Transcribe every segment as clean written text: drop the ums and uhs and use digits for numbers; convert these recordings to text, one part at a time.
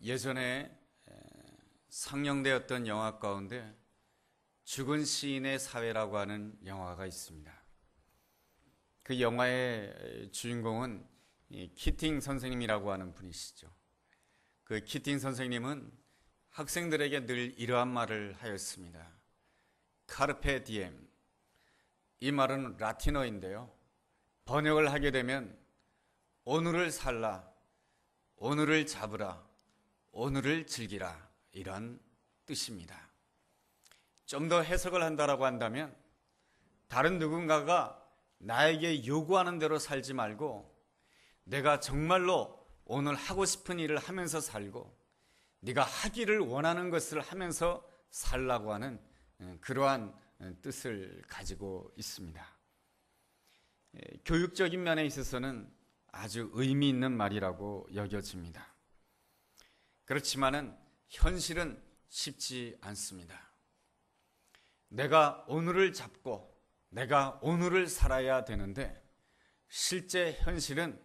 예전에 상영되었던 영화 가운데 죽은 시인의 사회라고 하는 영화가 있습니다. 그 영화의 주인공은 키팅 선생님이라고 하는 분이시죠. 그 키팅 선생님은 학생들에게 늘 이러한 말을 하였습니다. 카르페 디엠. 이 말은 라틴어인데요. 번역을 하게 되면 오늘을 살라, 오늘을 잡으라, 오늘을 즐기라, 이런 뜻입니다. 좀 더 해석을 한다라고 한다면 다른 누군가가 나에게 요구하는 대로 살지 말고 내가 정말로 오늘 하고 싶은 일을 하면서 살고 네가 하기를 원하는 것을 하면서 살라고 하는 그러한 뜻을 가지고 있습니다. 교육적인 면에 있어서는 아주 의미 있는 말이라고 여겨집니다. 그렇지만은 현실은 쉽지 않습니다. 내가 오늘을 잡고 내가 오늘을 살아야 되는데 실제 현실은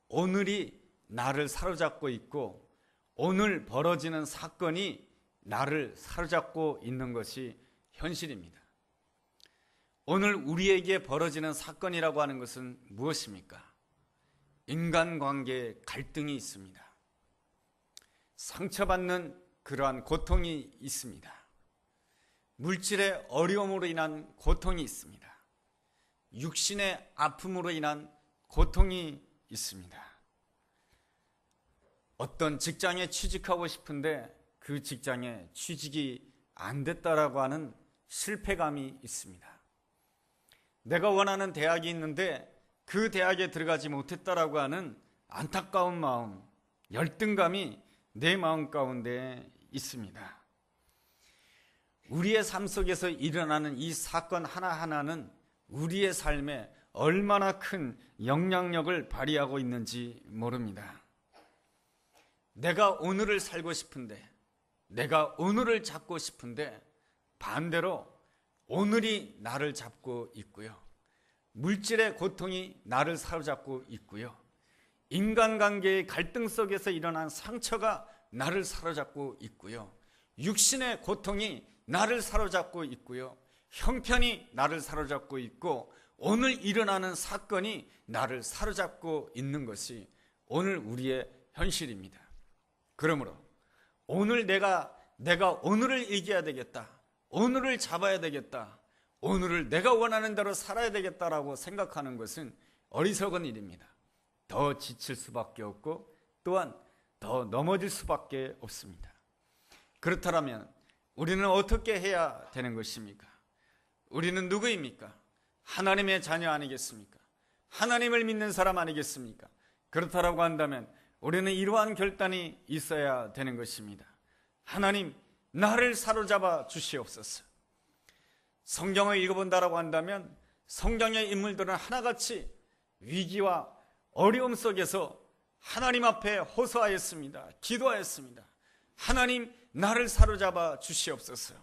오늘이 나를 사로잡고 있고 오늘 벌어지는 사건이 나를 사로잡고 있는 것이 현실입니다. 오늘 우리에게 벌어지는 사건이라고 하는 것은 무엇입니까? 인간관계에 갈등이 있습니다. 상처받는 그러한 고통이 있습니다. 물질의 어려움으로 인한 고통이 있습니다. 육신의 아픔으로 인한 고통이 있습니다. 어떤 직장에 취직하고 싶은데 그 직장에 취직이 안 됐다라고 하는 실패감이 있습니다. 내가 원하는 대학이 있는데 그 대학에 들어가지 못했다라고 하는 안타까운 마음, 열등감이 내 마음 가운데 있습니다. 우리의 삶 속에서 일어나는 이 사건 하나하나는 우리의 삶에 얼마나 큰 영향력을 발휘하고 있는지 모릅니다. 내가 오늘을 살고 싶은데, 내가 오늘을 잡고 싶은데 반대로 오늘이 나를 잡고 있고요. 물질의 고통이 나를 사로잡고 있고요. 인간관계의 갈등 속에서 일어난 상처가 나를 사로잡고 있고요. 육신의 고통이 나를 사로잡고 있고요. 형편이 나를 사로잡고 있고 오늘 일어나는 사건이 나를 사로잡고 있는 것이 오늘 우리의 현실입니다. 그러므로 오늘 내가 오늘을 이겨야 되겠다. 오늘을 잡아야 되겠다. 오늘을 내가 원하는 대로 살아야 되겠다라고 생각하는 것은 어리석은 일입니다. 더 지칠 수밖에 없고 또한 더 넘어질 수밖에 없습니다. 그렇다면 우리는 어떻게 해야 되는 것입니까? 우리는 누구입니까? 하나님의 자녀 아니겠습니까? 하나님을 믿는 사람 아니겠습니까? 그렇다라고 한다면 우리는 이러한 결단이 있어야 되는 것입니다. 하나님, 나를 사로잡아 주시옵소서. 성경을 읽어본다라고 한다면 성경의 인물들은 하나같이 위기와 어려움 속에서 하나님 앞에 호소하였습니다. 기도하였습니다. 하나님, 나를 사로잡아 주시옵소서.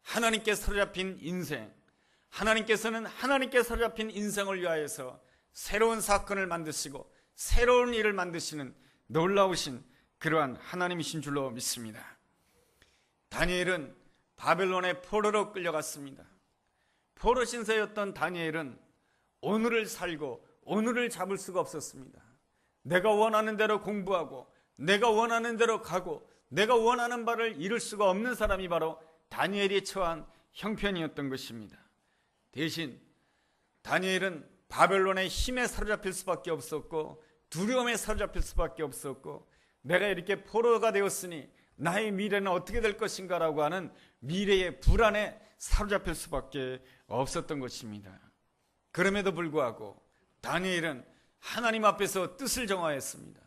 하나님께 사로잡힌 인생, 하나님께서는 하나님께 사로잡힌 인생을 위하여서 새로운 사건을 만드시고 새로운 일을 만드시는 놀라우신 그러한 하나님이신 줄로 믿습니다. 다니엘은 바벨론의 포로로 끌려갔습니다. 포로 신세였던 다니엘은 오늘을 살고 오늘을 잡을 수가 없었습니다. 내가 원하는 대로 공부하고 내가 원하는 대로 가고 내가 원하는 바를 이룰 수가 없는 사람이 바로 다니엘이 처한 형편이었던 것입니다. 대신 다니엘은 바벨론의 힘에 사로잡힐 수밖에 없었고 두려움에 사로잡힐 수밖에 없었고 내가 이렇게 포로가 되었으니 나의 미래는 어떻게 될 것인가 라고 하는 미래의 불안에 사로잡힐 수밖에 없었던 것입니다. 그럼에도 불구하고 다니엘은 하나님 앞에서 뜻을 정하였습니다.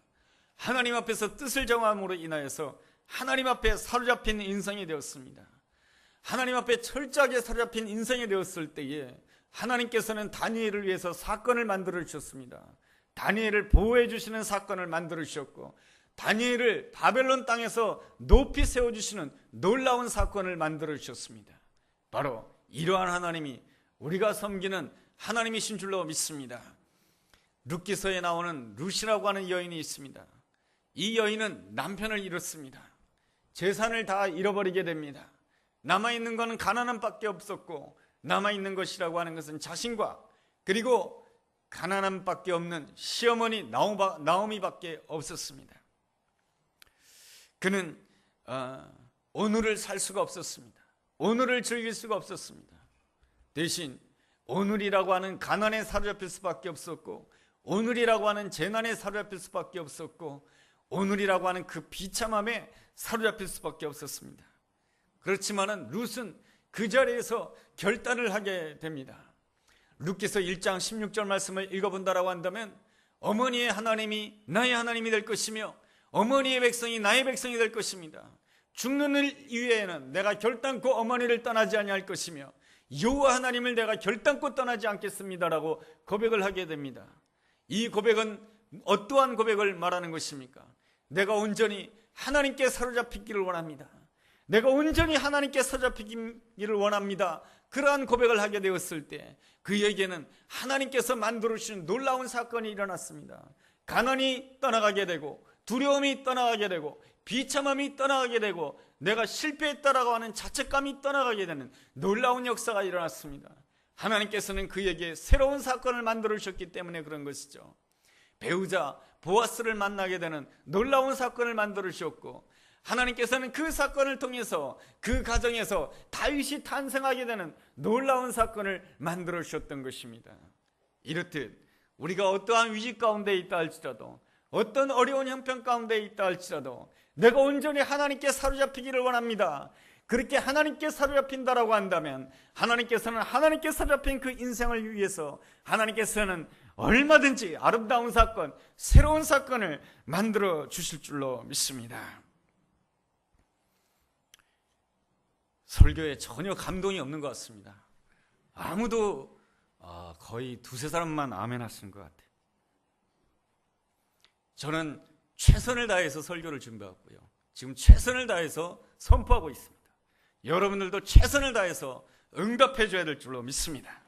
하나님 앞에서 뜻을 정함으로 인하여서 하나님 앞에 사로잡힌 인생이 되었습니다. 하나님 앞에 철저하게 사로잡힌 인생이 되었을 때에 하나님께서는 다니엘을 위해서 사건을 만들어 주셨습니다. 다니엘을 보호해 주시는 사건을 만들어 주셨고 다니엘을 바벨론 땅에서 높이 세워주시는 놀라운 사건을 만들어 주셨습니다. 바로 이러한 하나님이 우리가 섬기는 하나님이신 줄로 믿습니다. 룻기서에 나오는 룻이라고 하는 여인이 있습니다. 이 여인은 남편을 잃었습니다. 재산을 다 잃어버리게 됩니다. 남아있는 것은 가나안 밖에 없었고, 남아있는 것이라고 하는 것은 자신과 그리고 가나안 밖에 없는 시어머니 나오미밖에 없었습니다. 그는 오늘을 살 수가 없었습니다. 오늘을 즐길 수가 없었습니다. 대신 오늘이라고 하는 가난에 사로잡힐 수밖에 없었고, 오늘이라고 하는 재난에 사로잡힐 수밖에 없었고, 오늘이라고 하는 그 비참함에 사로잡힐 수밖에 없었습니다. 그렇지만은 룻은 그 자리에서 결단을 하게 됩니다. 룻기서 1장 16절 말씀을 읽어본다라고 한다면, 어머니의 하나님이 나의 하나님이 될 것이며 어머니의 백성이 나의 백성이 될 것입니다. 죽는 일 이외에는 내가 결단코 어머니를 떠나지 아니할 것이며 여호와 하나님을 내가 결단코 떠나지 않겠습니다라고 고백을 하게 됩니다. 이 고백은 어떠한 고백을 말하는 것입니까? 내가 온전히 하나님께 사로잡히기를 원합니다. 내가 온전히 하나님께 사로잡히기를 원합니다. 그러한 고백을 하게 되었을 때 그에게는 하나님께서 만들어 주신 놀라운 사건이 일어났습니다. 가난이 떠나가게 되고, 두려움이 떠나가게 되고, 비참함이 떠나가게 되고, 내가 실패했다라고 하는 자책감이 떠나가게 되는 놀라운 역사가 일어났습니다. 하나님께서는 그에게 새로운 사건을 만들어 주셨기 때문에 그런 것이죠. 배우자 보아스를 만나게 되는 놀라운 사건을 만들어 주셨고, 하나님께서는 그 사건을 통해서 그 가정에서 다윗이 탄생하게 되는 놀라운 사건을 만들어 주셨던 것입니다. 이렇듯 우리가 어떠한 위기 가운데 있다 할지라도, 어떤 어려운 형편 가운데 있다 할지라도 내가 온전히 하나님께 사로잡히기를 원합니다. 그렇게 하나님께 사로잡힌다라고 한다면 하나님께서는 하나님께 사로잡힌 그 인생을 위해서 하나님께서는 얼마든지 아름다운 사건, 새로운 사건을 만들어 주실 줄로 믿습니다. 설교에 전혀 감동이 없는 것 같습니다. 아무도 거의 두세 사람만 아멘 하시는 것 같아요. 저는 최선을 다해서 설교를 준비하고요, 지금 최선을 다해서 선포하고 있습니다. 여러분들도 최선을 다해서 응답해 줘야 될 줄로 믿습니다.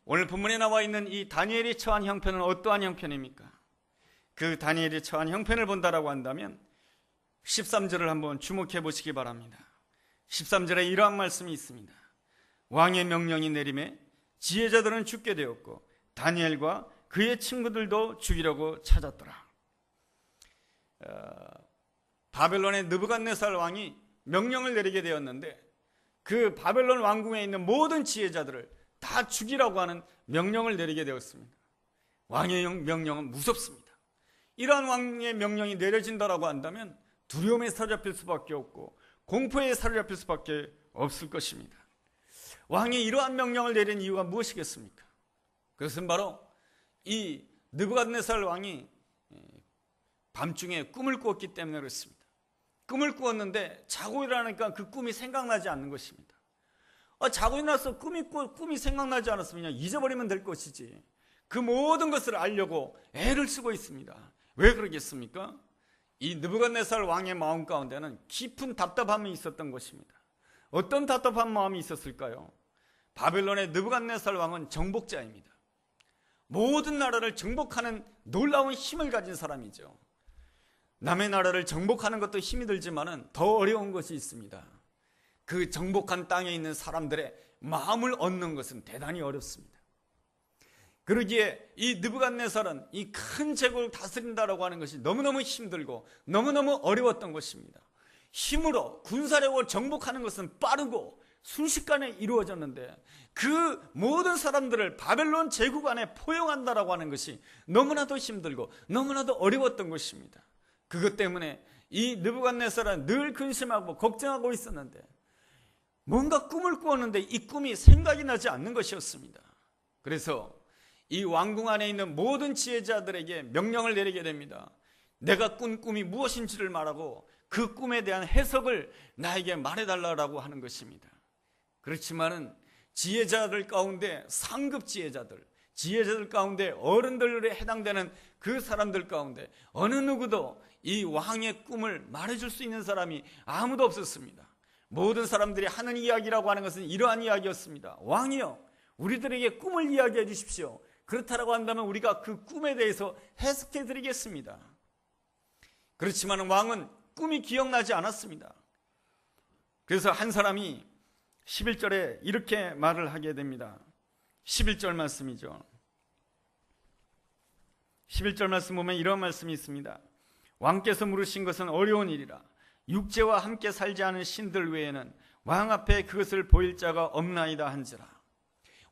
오늘 본문에 나와 있는 이 다니엘이 처한 형편은 어떠한 형편입니까? 그 다니엘이 처한 형편을 본다라고 한다면 13절을 한번 주목해 보시기 바랍니다. 13절에 이러한 말씀이 있습니다. 왕의 명령이 내림에 지혜자들은 죽게 되었고 다니엘과 그의 친구들도 죽이려고 찾았더라. 바벨론의 느부갓네살 왕이 명령을 내리게 되었는데 그 바벨론 왕궁에 있는 모든 지혜자들을 다 죽이라고 하는 명령을 내리게 되었습니다. 왕의 명령은 무섭습니다. 이러한 왕의 명령이 내려진다라고 한다면 두려움에 사로잡힐 수밖에 없고 공포에 사로잡힐 수밖에 없을 것입니다. 왕이 이러한 명령을 내린 이유가 무엇이겠습니까? 그것은 바로 이 느부갓네살 왕이 밤중에 꿈을 꾸었기 때문에 그렇습니다. 꿈을 꾸었는데 자고 일어나니까 그 꿈이 생각나지 않는 것입니다. 자고 일어나서 꿈이 생각나지 않았으면 그냥 잊어버리면 될 것이지, 그 모든 것을 알려고 애를 쓰고 있습니다. 왜 그러겠습니까? 이 느부갓네살 왕의 마음 가운데는 깊은 답답함이 있었던 것입니다. 어떤 답답한 마음이 있었을까요? 바벨론의 느부갓네살 왕은 정복자입니다. 모든 나라를 정복하는 놀라운 힘을 가진 사람이죠. 남의 나라를 정복하는 것도 힘이 들지만은 더 어려운 것이 있습니다. 그 정복한 땅에 있는 사람들의 마음을 얻는 것은 대단히 어렵습니다. 그러기에 이 느부갓네살은 이 큰 제국을 다스린다라고 하는 것이 너무너무 힘들고 너무너무 어려웠던 것입니다. 힘으로 군사력을 정복하는 것은 빠르고 순식간에 이루어졌는데 그 모든 사람들을 바벨론 제국 안에 포용한다라고 하는 것이 너무나도 힘들고 너무나도 어려웠던 것입니다. 그것 때문에 이 느부갓네살은 늘 근심하고 걱정하고 있었는데 뭔가 꿈을 꾸었는데 이 꿈이 생각이 나지 않는 것이었습니다. 그래서 이 왕궁 안에 있는 모든 지혜자들에게 명령을 내리게 됩니다. 내가 꾼 꿈이 무엇인지를 말하고 그 꿈에 대한 해석을 나에게 말해달라고 하는 것입니다. 그렇지만은 지혜자들 가운데 상급 지혜자들 가운데 어른들에 해당되는 그 사람들 가운데 어느 누구도 이 왕의 꿈을 말해줄 수 있는 사람이 아무도 없었습니다. 모든 사람들이 하는 이야기라고 하는 것은 이러한 이야기였습니다. 왕이여, 우리들에게 꿈을 이야기해 주십시오. 그렇다라고 한다면 우리가 그 꿈에 대해서 해석해 드리겠습니다. 그렇지만 왕은 꿈이 기억나지 않았습니다. 그래서 한 사람이 11절에 이렇게 말을 하게 됩니다. 11절 말씀이죠. 11절 말씀 보면 이런 말씀이 있습니다. 왕께서 물으신 것은 어려운 일이라. 육체와 함께 살지 않은 신들 외에는 왕 앞에 그것을 보일 자가 없나이다 한지라.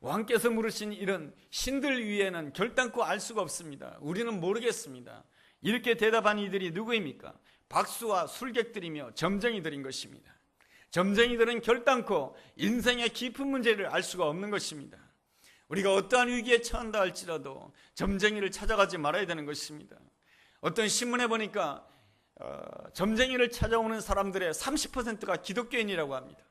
왕께서 물으신 일은 신들 위에는 결단코 알 수가 없습니다. 우리는 모르겠습니다. 이렇게 대답한 이들이 누구입니까? 박수와 술객들이며 점쟁이들인 것입니다. 점쟁이들은 결단코 인생의 깊은 문제를 알 수가 없는 것입니다. 우리가 어떠한 위기에 처한다 할지라도 점쟁이를 찾아가지 말아야 되는 것입니다. 어떤 신문에 보니까 점쟁이를 찾아오는 사람들의 30%가 기독교인이라고 합니다.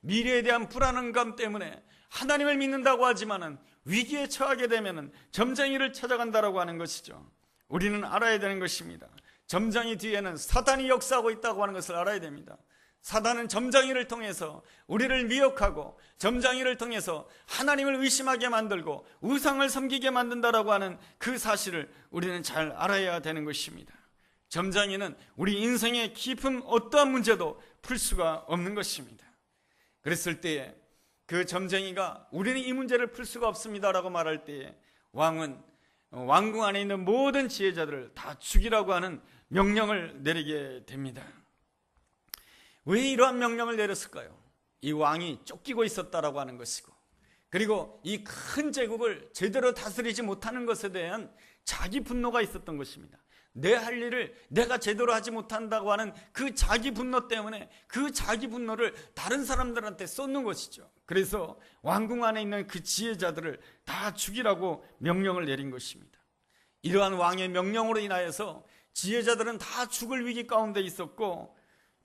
미래에 대한 불안감 때문에 하나님을 믿는다고 하지만은 위기에 처하게 되면은 점쟁이를 찾아간다라고 하는 것이죠. 우리는 알아야 되는 것입니다. 점쟁이 뒤에는 사단이 역사하고 있다고 하는 것을 알아야 됩니다. 사단은 점쟁이를 통해서 우리를 미혹하고 점쟁이를 통해서 하나님을 의심하게 만들고 우상을 섬기게 만든다라고 하는 그 사실을 우리는 잘 알아야 되는 것입니다. 점쟁이는 우리 인생의 깊은 어떠한 문제도 풀 수가 없는 것입니다. 그랬을 때에 그 점쟁이가 우리는 이 문제를 풀 수가 없습니다라고 말할 때에 왕은 왕궁 안에 있는 모든 지혜자들을 다 죽이라고 하는 명령을 내리게 됩니다. 왜 이러한 명령을 내렸을까요? 이 왕이 쫓기고 있었다라고 하는 것이고, 그리고 이 큰 제국을 제대로 다스리지 못하는 것에 대한 자기 분노가 있었던 것입니다. 내 할 일을 내가 제대로 하지 못한다고 하는 그 자기 분노 때문에 그 자기 분노를 다른 사람들한테 쏟는 것이죠. 그래서 왕궁 안에 있는 그 지혜자들을 다 죽이라고 명령을 내린 것입니다. 이러한 왕의 명령으로 인하여서 지혜자들은 다 죽을 위기 가운데 있었고,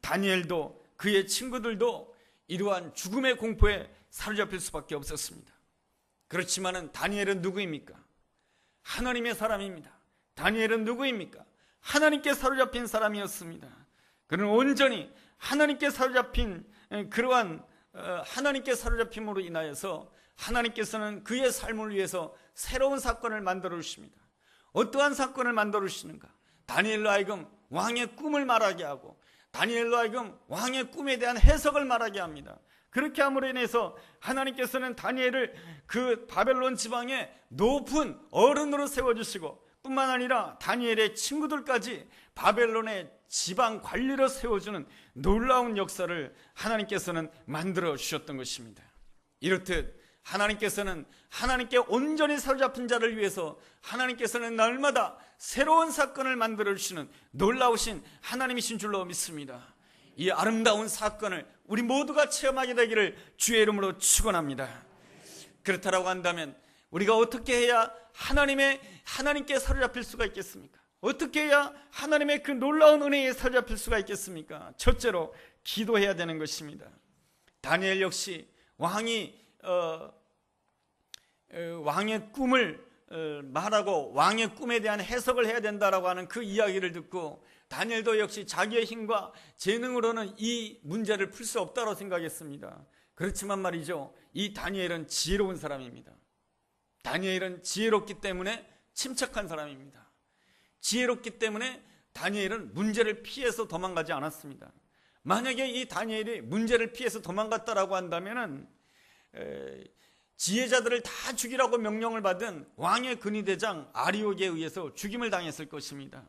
다니엘도 그의 친구들도 이러한 죽음의 공포에 사로잡힐 수밖에 없었습니다. 그렇지만은 다니엘은 누구입니까? 하나님의 사람입니다. 다니엘은 누구입니까? 하나님께 사로잡힌 사람이었습니다. 그는 온전히 하나님께 사로잡힌 그러한 하나님께 사로잡힘으로 인하여서 하나님께서는 그의 삶을 위해서 새로운 사건을 만들어 주십니다. 어떠한 사건을 만들어 주시는가? 다니엘로 하여금 왕의 꿈을 말하게 하고, 다니엘로 하여금 왕의 꿈에 대한 해석을 말하게 합니다. 그렇게 함으로 인해서 하나님께서는 다니엘을 그 바벨론 지방의 높은 어른으로 세워주시고, 뿐만 아니라 다니엘의 친구들까지 바벨론의 지방 관리로 세워주는 놀라운 역사를 하나님께서는 만들어 주셨던 것입니다. 이렇듯 하나님께서는 하나님께 온전히 사로잡힌 자를 위해서 하나님께서는 날마다 새로운 사건을 만들어 주시는 놀라우신 하나님이신 줄로 믿습니다. 이 아름다운 사건을 우리 모두가 체험하게 되기를 주의 이름으로 축원합니다. 그렇다라고 한다면 우리가 어떻게 해야 하나님께 사로잡힐 수가 있겠습니까? 어떻게 해야 하나님의 그 놀라운 은혜에 사로잡힐 수가 있겠습니까? 첫째로 기도해야 되는 것입니다. 다니엘 역시 왕의 꿈을 말하고 왕의 꿈에 대한 해석을 해야 된다라고 하는 그 이야기를 듣고, 다니엘도 역시 자기의 힘과 재능으로는 이 문제를 풀 수 없다고 생각했습니다. 그렇지만 말이죠, 이 다니엘은 지혜로운 사람입니다. 다니엘은 지혜롭기 때문에 침착한 사람입니다. 지혜롭기 때문에 다니엘은 문제를 피해서 도망가지 않았습니다. 만약에 이 다니엘이 문제를 피해서 도망갔다라고 한다면은 지혜자들을 다 죽이라고 명령을 받은 왕의 근위대장 아리옥에 의해서 죽임을 당했을 것입니다.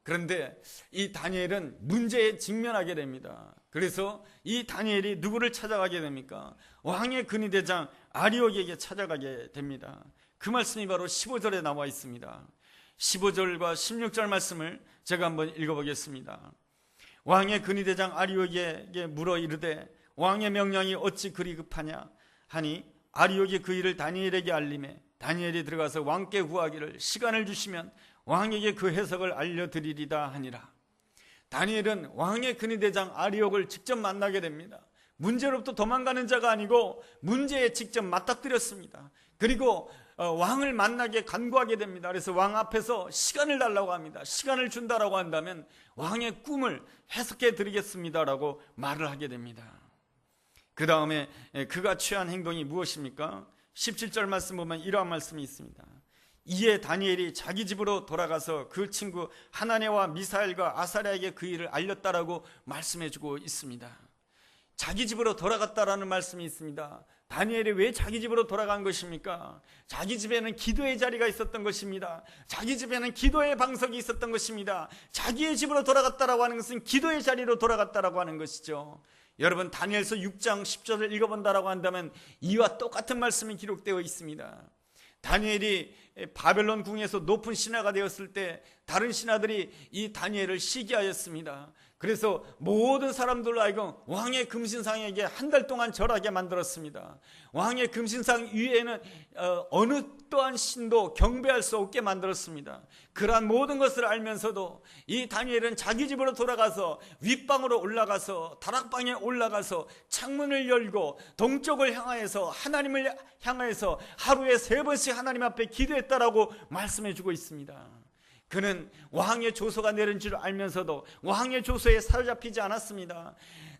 그런데 이 다니엘은 문제에 직면하게 됩니다. 그래서 이 다니엘이 누구를 찾아가게 됩니까? 왕의 근위대장 아리옥에게 찾아가게 됩니다. 그 말씀이 바로 15절에 나와 있습니다. 15절과 16절 말씀을 제가 한번 읽어보겠습니다. 왕의 근위대장 아리옥에게 물어 이르되 왕의 명령이 어찌 그리 급하냐 하니, 아리옥이 그 일을 다니엘에게 알림해 다니엘이 들어가서 왕께 구하기를 시간을 주시면 왕에게 그 해석을 알려드리리다 하니라. 다니엘은 왕의 근위대장 아리옥을 직접 만나게 됩니다. 문제로부터 도망가는 자가 아니고 문제에 직접 맞닥뜨렸습니다. 그리고 왕을 만나게 간구하게 됩니다. 그래서 왕 앞에서 시간을 달라고 합니다. 시간을 준다라고 한다면 왕의 꿈을 해석해 드리겠습니다라고 말을 하게 됩니다. 그 다음에 그가 취한 행동이 무엇입니까? 17절 말씀 보면 이러한 말씀이 있습니다. 이에 다니엘이 자기 집으로 돌아가서 그 친구 하나냐와 미사엘과 아사랴에게 그 일을 알렸다라고 말씀해주고 있습니다. 자기 집으로 돌아갔다라는 말씀이 있습니다. 다니엘이 왜 자기 집으로 돌아간 것입니까? 자기 집에는 기도의 자리가 있었던 것입니다. 자기 집에는 기도의 방석이 있었던 것입니다. 자기의 집으로 돌아갔다라고 하는 것은 기도의 자리로 돌아갔다라고 하는 것이죠. 여러분, 다니엘서 6장 10절을 읽어본다라고 한다면 이와 똑같은 말씀이 기록되어 있습니다. 다니엘이 바벨론 궁에서 높은 신하가 되었을 때 다른 신하들이 이 다니엘을 시기하였습니다. 그래서 모든 사람들로 하여금 왕의 금신상에게 한 달 동안 절하게 만들었습니다. 왕의 금신상 위에는 어느 또한 신도 경배할 수 없게 만들었습니다. 그러한 모든 것을 알면서도 이 다니엘은 자기 집으로 돌아가서 윗방으로 올라가서 다락방에 올라가서 창문을 열고 동쪽을 향하여서 하나님을 향하여서 하루에 3번씩 하나님 앞에 기도했다라고 말씀해주고 있습니다. 그는 왕의 조서가 내린 줄 알면서도 왕의 조서에 사로잡히지 않았습니다.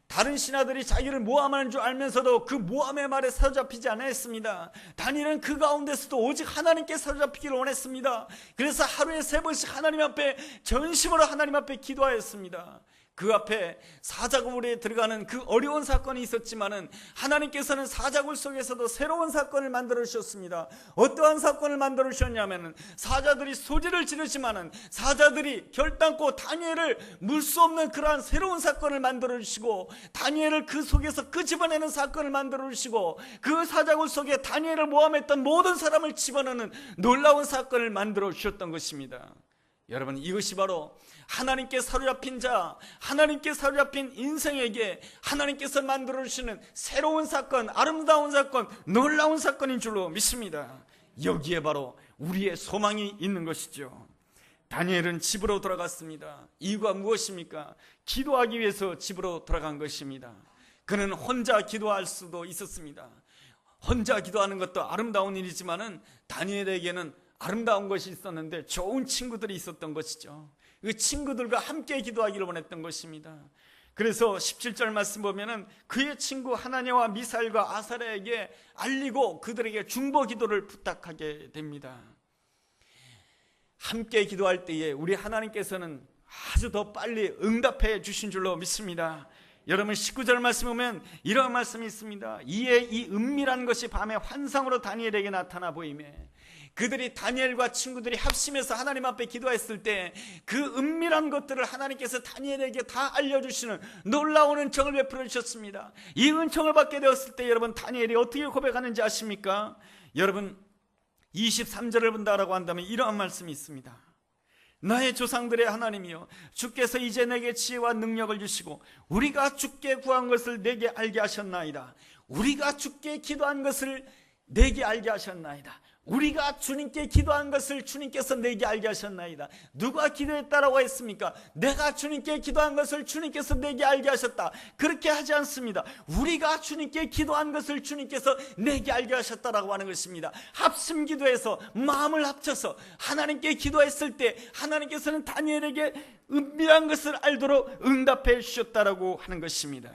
다른 신하들이 자기를 모함하는 줄 알면서도 그 모함의 말에 사로잡히지 않았습니다. 다니엘은 그 가운데서도 오직 하나님께 사로잡히기를 원했습니다. 그래서 하루에 3번씩 하나님 앞에 전심으로 하나님 앞에 기도하였습니다. 그 앞에 사자굴에 들어가는 그 어려운 사건이 있었지만은 하나님께서는 사자굴 속에서도 새로운 사건을 만들어 주셨습니다. 어떠한 사건을 만들어 주셨냐면은 사자들이 소리를 지르지만은 사자들이 결단코 다니엘을 물 수 없는 그러한 새로운 사건을 만들어 주시고 다니엘을 그 속에서 끄집어내는 사건을 만들어 주시고 그 사자굴 속에 다니엘을 모함했던 모든 사람을 집어넣는 놀라운 사건을 만들어 주셨던 것입니다. 여러분, 이것이 바로 하나님께 사로잡힌 자, 하나님께 사로잡힌 인생에게 하나님께서 만들어주시는 새로운 사건, 아름다운 사건, 놀라운 사건인 줄로 믿습니다. 여기에 바로 우리의 소망이 있는 것이죠. 다니엘은 집으로 돌아갔습니다. 이유가 무엇입니까? 기도하기 위해서 집으로 돌아간 것입니다. 그는 혼자 기도할 수도 있었습니다. 혼자 기도하는 것도 아름다운 일이지만은 다니엘에게는 아름다운 것이 있었는데 좋은 친구들이 있었던 것이죠. 그 친구들과 함께 기도하기를 원했던 것입니다. 그래서 17절 말씀 보면은 그의 친구 하나냐와 미사엘과 아사랴에게 알리고 그들에게 중보 기도를 부탁하게 됩니다. 함께 기도할 때에 우리 하나님께서는 아주 더 빨리 응답해 주신 줄로 믿습니다. 여러분, 19절 말씀 보면 이런 말씀이 있습니다. 이에 이 은밀한 것이 밤에 환상으로 다니엘에게 나타나 보이매 그들이 다니엘과 친구들이 합심해서 하나님 앞에 기도했을 때 그 은밀한 것들을 하나님께서 다니엘에게 다 알려주시는 놀라운 은총을 베풀어 주셨습니다. 이 은총을 받게 되었을 때 여러분, 다니엘이 어떻게 고백하는지 아십니까? 여러분, 23절을 본다라고 한다면 이러한 말씀이 있습니다. 나의 조상들의 하나님이여, 주께서 이제 내게 지혜와 능력을 주시고 우리가 주께 구한 것을 내게 알게 하셨나이다. 우리가 주께 기도한 것을 내게 알게 하셨나이다. 우리가 주님께 기도한 것을 주님께서 내게 알게 하셨나이다. 누가 기도했다라고 했습니까? 내가 주님께 기도한 것을 주님께서 내게 알게 하셨다. 그렇게 하지 않습니다. 우리가 주님께 기도한 것을 주님께서 내게 알게 하셨다라고 하는 것입니다. 합심 기도해서 마음을 합쳐서 하나님께 기도했을 때 하나님께서는 다니엘에게 은밀한 것을 알도록 응답해 주셨다라고 하는 것입니다.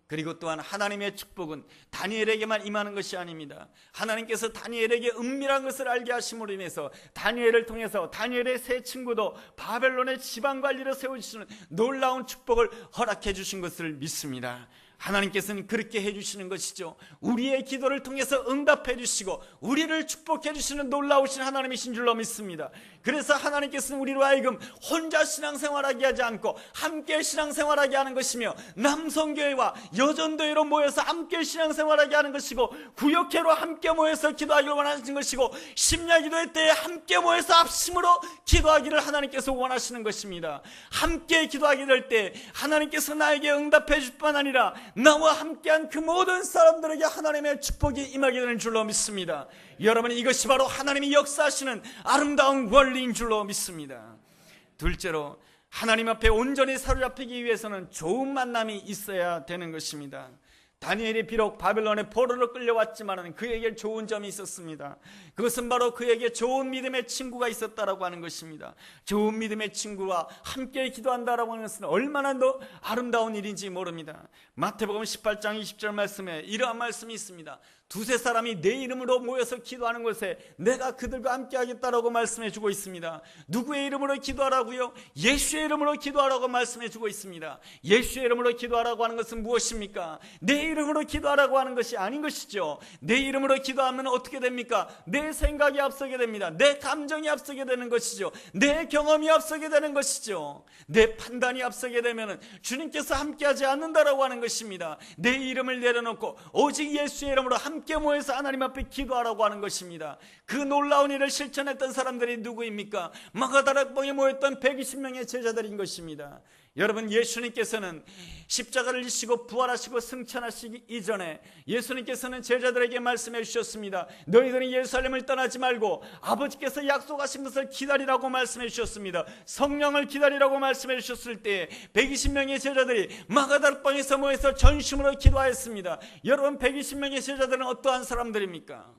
그리고 또한 하나님의 축복은 다니엘에게만 임하는 것이 아닙니다. 하나님께서 다니엘에게 은밀한 것을 알게 하심으로 인해서 다니엘을 통해서 다니엘의 세 친구도 바벨론의 지방관리로 세워주시는 놀라운 축복을 허락해 주신 것을 믿습니다. 하나님께서는 그렇게 해주시는 것이죠. 우리의 기도를 통해서 응답해 주시고 우리를 축복해 주시는 놀라우신 하나님이신 줄로 믿습니다. 그래서 하나님께서는 우리로 하여금 혼자 신앙생활하게 하지 않고 함께 신앙생활하게 하는 것이며, 남성교회와 여전도회로 모여서 함께 신앙생활하게 하는 것이고, 구역회로 함께 모여서 기도하기를 원하시는 것이고, 심야기도회 때에 함께 모여서 합심으로 기도하기를 하나님께서 원하시는 것입니다. 함께 기도하게 될 때 하나님께서 나에게 응답해 줄 뿐 아니라 나와 함께한 그 모든 사람들에게 하나님의 축복이 임하게 되는 줄로 믿습니다. 여러분, 이것이 바로 하나님이 역사하시는 아름다운 원리인 줄로 믿습니다. 둘째로, 하나님 앞에 온전히 사로잡히기 위해서는 좋은 만남이 있어야 되는 것입니다. 다니엘이 비록 바벨론의 포로로 끌려왔지만 그에게 좋은 점이 있었습니다. 그것은 바로 그에게 좋은 믿음의 친구가 있었다라고 하는 것입니다. 좋은 믿음의 친구와 함께 기도한다라고 하는 것은 얼마나 더 아름다운 일인지 모릅니다. 마태복음 18장 20절 말씀에 이러한 말씀이 있습니다. 두세 사람이 내 이름으로 모여서 기도하는 곳에 내가 그들과 함께 하겠다라고 말씀해 주고 있습니다. 누구의 이름으로 기도하라고요? 예수의 이름으로 기도하라고 말씀해 주고 있습니다. 예수의 이름으로 기도하라고 하는 것은 무엇입니까? 내 이름으로 기도하라고 하는 것이 아닌 것이죠. 내 이름으로 기도하면 어떻게 됩니까? 내 생각이 앞서게 됩니다. 내 감정이 앞서게 되는 것이죠. 내 경험이 앞서게 되는 것이죠. 내 판단이 앞서게 되면 주님께서 함께하지 않는다라고 하는 것입니다. 내 이름을 내려놓고 오직 예수의 이름으로 함께 모여서 하나님 앞에 기도하라고 하는 것입니다. 그 놀라운 일을 실천했던 사람들이 누구입니까? 마가다락방에 모였던 120명의 제자들인 것입니다. 여러분, 예수님께서는 십자가를 지시고 부활하시고 승천하시기 이전에 예수님께서는 제자들에게 말씀해 주셨습니다. 너희들은 예루살렘을 떠나지 말고 아버지께서 약속하신 것을 기다리라고 말씀해 주셨습니다. 성령을 기다리라고 말씀해 주셨을 때 120명의 제자들이 마가다락방에서 모여서 전심으로 기도하였습니다. 여러분, 120명의 제자들은 어떠한 사람들입니까?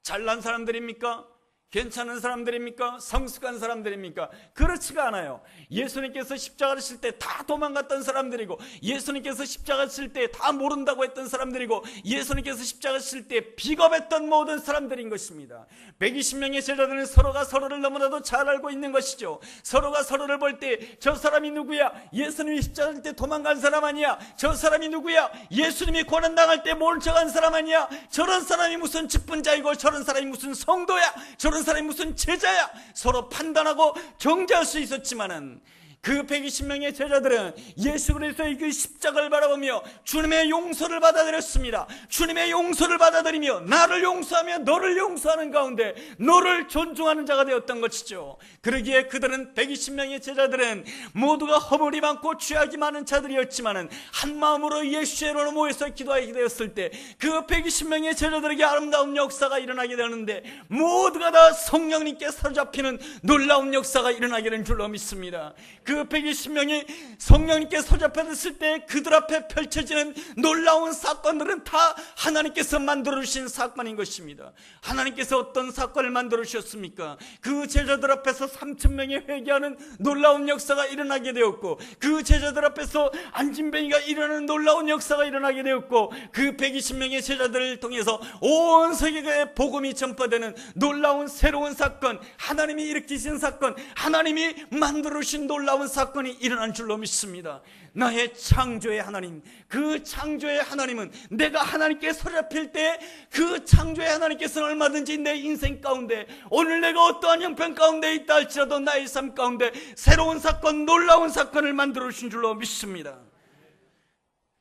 잘난 사람들입니까? 괜찮은 사람들입니까? 성숙한 사람들입니까? 그렇지가 않아요. 예수님께서 십자가를 칠 때 다 도망갔던 사람들이고, 예수님께서 십자가 칠 때 다 모른다고 했던 사람들이고, 예수님께서 십자가 칠 때 비겁했던 모든 사람들인 것입니다. 120명의 제자들은 서로가 서로를 너무나도 잘 알고 있는 것이죠. 서로가 서로를 볼 때 저 사람이 누구야? 예수님이 십자가 칠 때 도망간 사람 아니야? 저 사람이 누구야? 예수님이 고난당할 때 모른 척한 사람 아니야? 저런 사람이 무슨 직분자이고 저런 사람이 무슨 성도야? 저런 사람이 무슨 제자야? 서로 판단하고 정죄할 수 있었지만은 그 120명의 제자들은 예수 그리스도의 그 십자가를 바라보며 주님의 용서를 받아들였습니다. 주님의 용서를 받아들이며 나를 용서하며 너를 용서하는 가운데 너를 존중하는 자가 되었던 것이죠. 그러기에 그들은 120명의 제자들은 모두가 허물이 많고 죄악이 많은 자들이었지만은 한 마음으로 예수의 이름으로 모여서 기도하게 되었을 때 그 120명의 제자들에게 아름다운 역사가 일어나게 되는데 모두가 다 성령님께 사로잡히는 놀라운 역사가 일어나게 된 줄로 믿습니다. 그 120명이 성령님께 사로잡혔을 때 그들 앞에 펼쳐지는 놀라운 사건들은 다 하나님께서 만들어 주신 사건인 것입니다. 하나님께서 어떤 사건을 만들어 주셨습니까? 그 제자들 앞에서 3,000명이 회개하는 놀라운 역사가 일어나게 되었고, 그 제자들 앞에서 안진뱅이가 일어나는 놀라운 역사가 일어나게 되었고, 그 120명의 제자들을 통해서 온 세계에 복음이 전파되는 놀라운 새로운 사건, 하나님이 일으키신 사건, 하나님이 만들어 주신 놀라운 사건이 일어난 줄로 믿습니다. 나의 창조의 하나님, 그 창조의 하나님은 내가 하나님께 사로잡힐 때 그 창조의 하나님께서는 얼마든지 내 인생 가운데, 오늘 내가 어떠한 형편 가운데 있다 할지라도 나의 삶 가운데 새로운 사건, 놀라운 사건을 만들어 주신 줄로 믿습니다.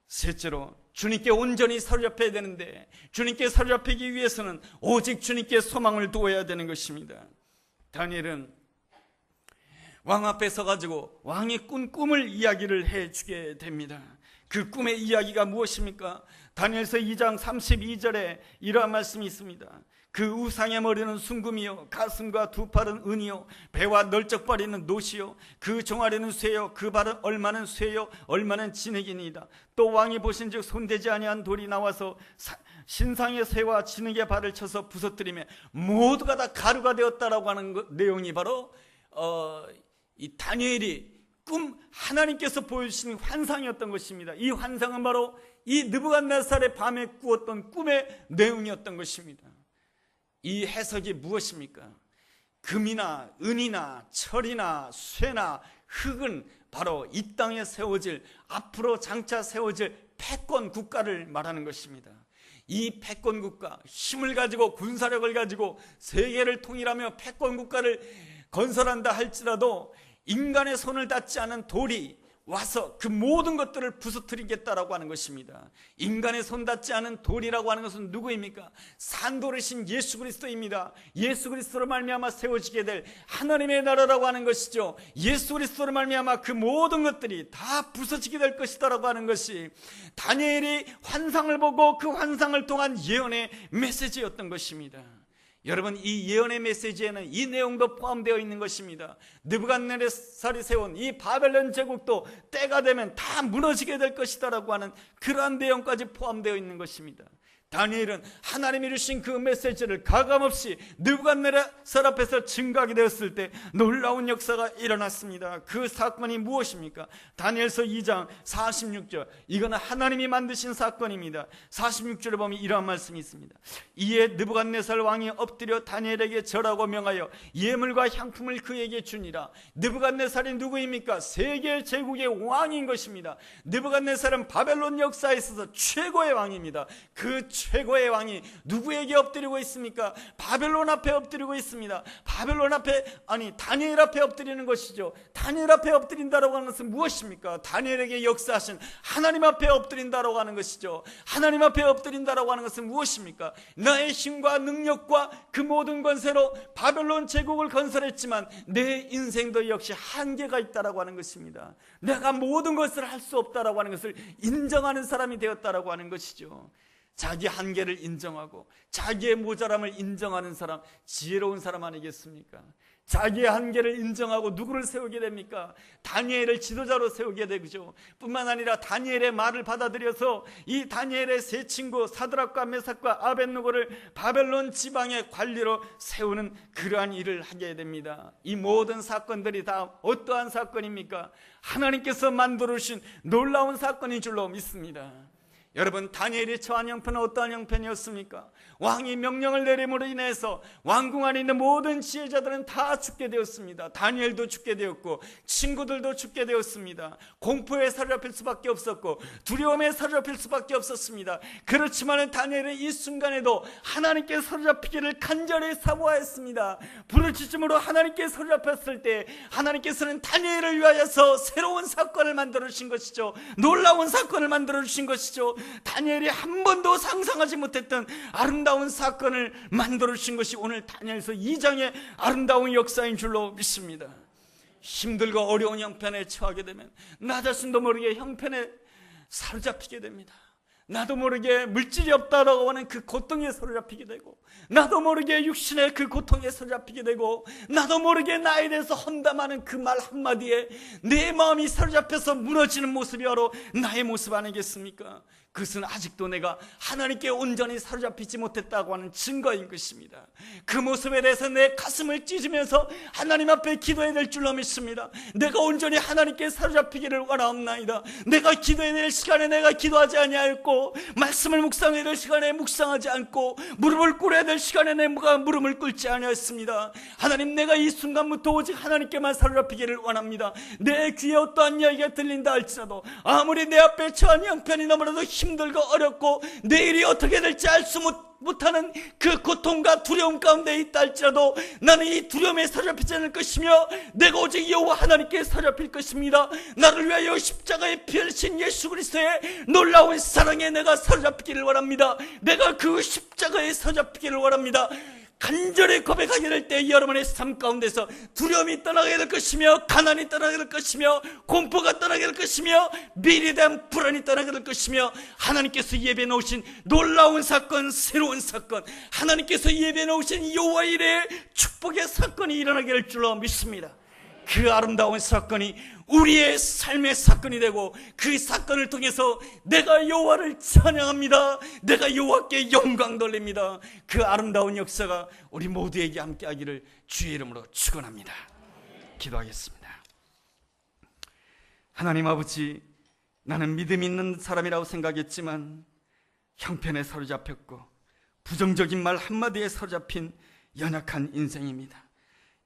셋째로, 주님께 온전히 사로잡혀야 되는데 주님께 사로잡히기 위해서는 오직 주님께 소망을 두어야 되는 것입니다. 다니엘은 왕 앞에 서가지고 왕이 꾼 꿈을 이야기를 해주게 됩니다. 그 꿈의 이야기가 무엇입니까? 다니엘서 2장 32절에 이러한 말씀이 있습니다. 그 우상의 머리는 순금이요, 가슴과 두 팔은 은이요, 배와 널쩍거리는 노시요, 그 종아리는 쇠요, 그 발은 얼마는 쇠요, 얼마는 진흙이니이다. 또 왕이 보신즉 손대지 아니한 돌이 나와서 신상의 쇠와 진흙의 발을 쳐서 부서뜨리며 모두가 다 가루가 되었다라고 하는 내용이 바로 이 다니엘이 하나님께서 보여주신 환상이었던 것입니다. 이 환상은 바로 이 느부갓네살의 밤에 꾸었던 꿈의 내용이었던 것입니다. 이 해석이 무엇입니까? 금이나 은이나 철이나 쇠나 흙은 바로 이 땅에 세워질, 앞으로 장차 세워질 패권 국가를 말하는 것입니다. 이 패권 국가, 힘을 가지고 군사력을 가지고 세계를 통일하며 패권 국가를 건설한다 할지라도 인간의 손을 닿지 않은 돌이 와서 그 모든 것들을 부서뜨리겠다라고 하는 것입니다. 인간의 손 닿지 않은 돌이라고 하는 것은 누구입니까? 산돌이신 예수 그리스도입니다. 예수 그리스도로 말미암아 세워지게 될 하나님의 나라라고 하는 것이죠. 예수 그리스도로 말미암아 그 모든 것들이 다 부서지게 될 것이다라고 하는 것이 다니엘이 환상을 보고 그 환상을 통한 예언의 메시지였던 것입니다. 여러분, 이 예언의 메시지에는 이 내용도 포함되어 있는 것입니다. 느부갓네살이 세운 이 바벨론 제국도 때가 되면 다 무너지게 될 것이다라고 하는 그러한 내용까지 포함되어 있는 것입니다. 다니엘은 하나님이 주신 그 메시지를 가감없이 느부갓네살 앞에서 증거하게 되었을 때 놀라운 역사가 일어났습니다. 그 사건이 무엇입니까? 다니엘서 2장 46절, 이거는 하나님이 만드신 사건입니다. 46절에 보면 이러한 말씀이 있습니다. 이에 느부갓네살 왕이 엎드려 다니엘에게 절하고 명하여 예물과 향품을 그에게 주니라. 느부갓네살이 누구입니까? 세계 제국의 왕인 것입니다. 느부갓네살은 바벨론 역사에 있어서 최고의 왕입니다. 그 최고의 왕이 누구에게 엎드리고 있습니까? 바벨론 앞에 엎드리고 있습니다. 바벨론 앞에, 아니 다니엘 앞에 엎드리는 것이죠. 다니엘 앞에 엎드린다라고 하는 것은 무엇입니까? 다니엘에게 역사하신 하나님 앞에 엎드린다라고 하는 것이죠. 하나님 앞에 엎드린다라고 하는 것은 무엇입니까? 나의 힘과 능력과 그 모든 권세로 바벨론 제국을 건설했지만 내 인생도 역시 한계가 있다라고 하는 것입니다. 내가 모든 것을 할 수 없다라고 하는 것을 인정하는 사람이 되었다라고 하는 것이죠. 자기 한계를 인정하고 자기의 모자람을 인정하는 사람, 지혜로운 사람 아니겠습니까? 자기의 한계를 인정하고 누구를 세우게 됩니까? 다니엘을 지도자로 세우게 되죠. 뿐만 아니라 다니엘의 말을 받아들여서 이 다니엘의 세 친구 사드락과 메삭과 아벳느고를 바벨론 지방의 관리로 세우는 그러한 일을 하게 됩니다. 이 모든 사건들이 다 어떠한 사건입니까? 하나님께서 만들어 주신 놀라운 사건인 줄로 믿습니다. 여러분, 다니엘이 처한 형편은 어떠한 형편이었습니까? 왕이 명령을 내림으로 인해서 왕궁 안에 있는 모든 지혜자들은 다 죽게 되었습니다. 다니엘도 죽게 되었고 친구들도 죽게 되었습니다. 공포에 사로잡힐 수밖에 없었고 두려움에 사로잡힐 수밖에 없었습니다. 그렇지만 다니엘은 이 순간에도 하나님께 사로잡히기를 간절히 사모하였습니다. 부르짖음으로 하나님께 사로잡혔을 때 하나님께서는 다니엘을 위하여서 새로운 사건을 만들어 주신 것이죠. 놀라운 사건을 만들어 주신 것이죠. 다니엘이 한 번도 상상하지 못했던 아름다운 사건을 만들어 주신 것이 오늘 다니엘서 2장의 아름다운 역사인 줄로 믿습니다. 힘들고 어려운 형편에 처하게 되면 나 자신도 모르게 형편에 사로잡히게 됩니다. 나도 모르게 물질이 없다라고 하는 그 고통에 사로잡히게 되고, 나도 모르게 육신의 그 고통에 사로잡히게 되고, 나도 모르게 나에 대해서 헌담하는 그 말 한마디에 내 마음이 사로잡혀서 무너지는 모습이 바로 나의 모습 아니겠습니까? 그것은 아직도 내가 하나님께 온전히 사로잡히지 못했다고 하는 증거인 것입니다. 그 모습에 대해서 내 가슴을 찢으면서 하나님 앞에 기도해야 될 줄로 믿습니다. 내가 온전히 하나님께 사로잡히기를 원하옵나이다. 내가 기도해야 될 시간에 내가 기도하지 아니하였고, 말씀을 묵상해야 될 시간에 묵상하지 않고, 무릎을 꿇어야 될 시간에 내가 무릎을 꿇지 아니하였습니다. 하나님, 내가 이 순간부터 오직 하나님께만 사로잡히기를 원합니다. 내 귀에 어떠한 이야기가 들린다 할지라도, 아무리 내 앞에 처한 형편이 너무나도 힘들고 어렵고 내일이 어떻게 될지 알 수 못하는 그 고통과 두려움 가운데 있다 할지라도 나는 이 두려움에 사로잡히지 않을 것이며 내가 오직 여호와 하나님께 사로잡힐 것입니다. 나를 위하여 십자가에 피 흘리신 예수 그리스도의 놀라운 사랑에 내가 사로잡히기를 원합니다. 내가 그 십자가에 사로잡히기를 원합니다. 간절히 고백하게 될 때 여러분의 삶 가운데서 두려움이 떠나게 될 것이며, 가난이 떠나게 될 것이며, 공포가 떠나게 될 것이며, 미래에 대한 불안이 떠나게 될 것이며, 하나님께서 예배해 놓으신 놀라운 사건, 새로운 사건, 하나님께서 예배해 놓으신 여호와 이레의 축복의 사건이 일어나게 될 줄로 믿습니다. 그 아름다운 사건이 우리의 삶의 사건이 되고, 그 사건을 통해서 내가 여호와를 찬양합니다. 내가 여호와께 영광 돌립니다. 그 아름다운 역사가 우리 모두에게 함께하기를 주의 이름으로 축원합니다. 기도하겠습니다. 하나님 아버지, 나는 믿음 있는 사람이라고 생각했지만 형편에 사로잡혔고 부정적인 말 한마디에 사로잡힌 연약한 인생입니다.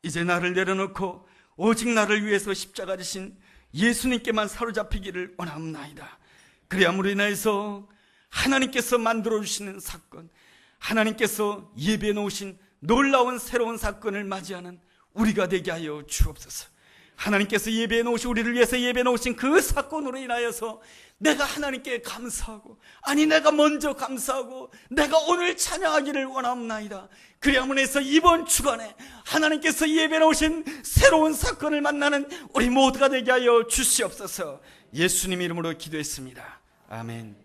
이제 나를 내려놓고 오직 나를 위해서 십자가 지신 예수님께만 사로잡히기를 원하옵나이다. 그래야므로 인하여서 하나님께서 만들어주시는 사건, 하나님께서 예배해 놓으신 놀라운 새로운 사건을 맞이하는 우리가 되게 하여 주옵소서. 하나님께서 예배해 놓으신, 우리를 위해서 예배해 놓으신 그 사건으로 인하여서 내가 하나님께 감사하고, 아니 내가 먼저 감사하고 내가 오늘 찬양하기를 원하옵나이다. 그래야만 해서 이번 주간에 하나님께서 예배해 놓으신 새로운 사건을 만나는 우리 모두가 되게 하여 주시옵소서. 예수님 이름으로 기도했습니다. 아멘.